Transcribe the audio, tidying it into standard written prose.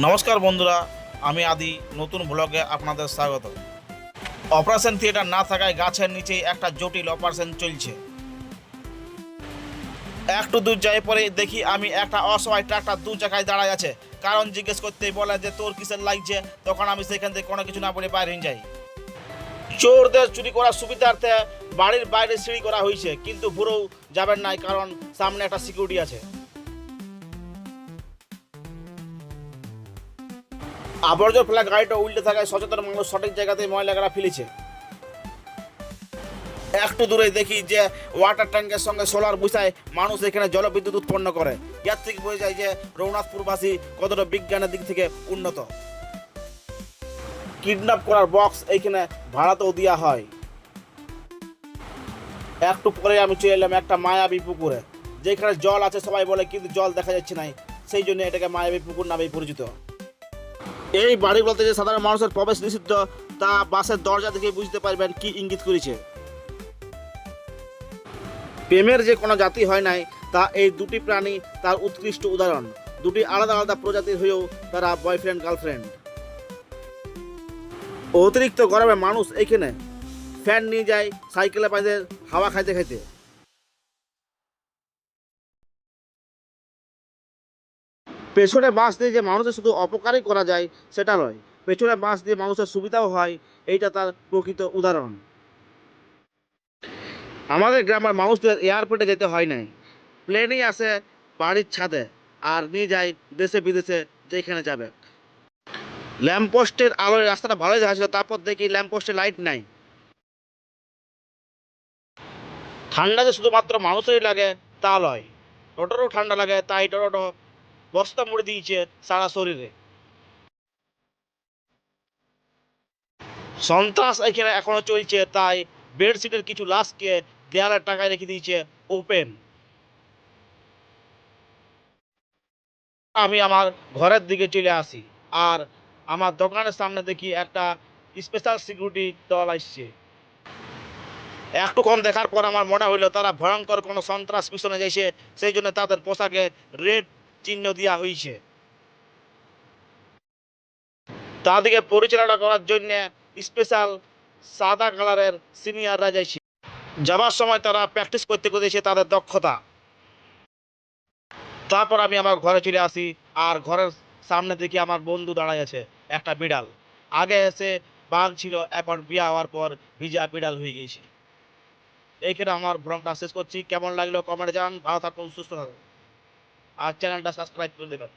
নমস্কার বন্ধুরা, আমি আদি নতুন ব্লগে আপনাদের স্বাগত। অপারেশন থিয়েটার না থাকায় গাছের নিচেই একটা জটিল অপারেশন চলছে। একটু দূর যাই পরে দেখি আমি একটা অসহায় ট্রাক্টর দু জায়গায় দাঁড়ায় আছে। কারণ জিজ্ঞেস করতেই বলে যে তোর কিসের লাগছে। তখন আমি সেখান থেকে কোনো কিছু না বলে বাইরে যাই। চোরদের চুরি করার সুবিধার্থে বাড়ির বাইরে সিঁড়ি করা হয়েছে, কিন্তু ভুরেও যাবেন নাই, কারণ সামনে একটা সিকিউরিটি আছে। আবর্জনা ফেলা গাড়িটা উল্টে থাকায় সচেতন মানুষ সঠিক জায়গাতে ময়লাগাড়া ফেলেছে। একটু দূরে দেখি যে ওয়াটার ট্যাঙ্কের সঙ্গে সোলার বসায় মানুষ এখানে জলবিদ্যুৎ উৎপন্ন করে। এর থেকে বোঝা যায় যে রঘুনাথপুরবাসী কতটা বিজ্ঞানের দিক থেকে উন্নত। কিডন্যাপ করার বক্স এইখানে ভাড়াতেও দেওয়া হয়। একটু পরে আমি চলে এলাম একটা মায়াবী পুকুরে, যেখানে জল আছে সবাই বলে, কিন্তু জল দেখা যাচ্ছে না। সেই জন্য এটাকে মায়াবী পুকুর নামেই পরিচিত। এই বাড়িগুলোতে যে সাধারণ মানুষের প্রবেশ নিষিদ্ধ, তা বাসের দরজা দেখে বুঝতে পারবেন কি ইঙ্গিত করেছে। প্রেমের যে কোনো জাতি হয় নাই, তা এই দুটি প্রাণী তার উৎকৃষ্ট উদাহরণ। দুটি আলাদা আলাদা প্রজাতির হয়েও তারা বয়ফ্রেন্ড গার্লফ্রেন্ড। অতিরিক্ত গরমে মানুষ এইখানে ফ্যান নিয়ে যায় সাইকেলে পাশে হাওয়া খাইতে খাইতে। পেছনে বাস দিয়ে যে মানুষের শুধু অপকারই করা যায় সেটা নয়, পেছনে বাস দিয়ে মানুষের সুবিধাও হয়, এইটা তার প্রকৃত উদাহরণ। আমাদের গ্রামের মানুষদের এয়ারপোর্টে যেতে হয় নাই, প্লেনেই আসে বাড়ির ছাদে আর নিয়ে যায় দেশে বিদেশে যেখানে যাবে। ল্যাম্পপোস্টের আলোয় রাস্তাটা ভালোই দেখা ছিল, তারপর দেখি ল্যাম্পপোস্টে লাইট নাই। ঠান্ডা যে শুধুমাত্র মানুষেরই লাগে তা নয়, টোটোরও ঠান্ডা লাগে, তাই টোটো বস্তা মুড়ে দিয়েছে সারা শরীরে। সন্ত্রাস এখানে এখনো চলছে, তাই বেডশিটের কিছু লাশকে দেয়ালের টাকায় রেখে দিয়েছে ওপেন। আমি আমার ঘরের দিকে চলে আসি, আর আমার দোকানের সামনে দেখি একটা স্পেশাল সিকিউরিটি দল আসছে। একটুক্ষণ দেখার পর আমার মনে হইলো তারা ভয়ঙ্কর কোনো সন্ত্রাস পিছনে যাইছে, সেই জন্য তাদের পোশাকে রেড চিহ্ন দেওয়া হয়েছে। তাদেরকে পরিচালনা করার জন্য স্পেশাল সাদা কালারের সিনিয়ররা যাইছে। যাবার সময় তারা প্র্যাকটিস করতে করতেছে তাদের দক্ষতা। তারপর আমি আমার ঘরে চলে আসি, আর ঘরের সামনে দেখি আমার বন্ধু দাঁড়ায় আছে, একটা বিড়াল। আগে এসে বাঘ ছিল, এখন বিয়ে হওয়ার পর ভিজা বিড়াল হয়ে গেছে। এইখানে আমার ভ্রমণটা শেষ করছি। কেমন লাগলো কমেন্টে জানান। ভালো থাকুন, সুস্থ থাকুন, আর চ্যানেলটা সাবস্ক্রাইব করে দেবেন।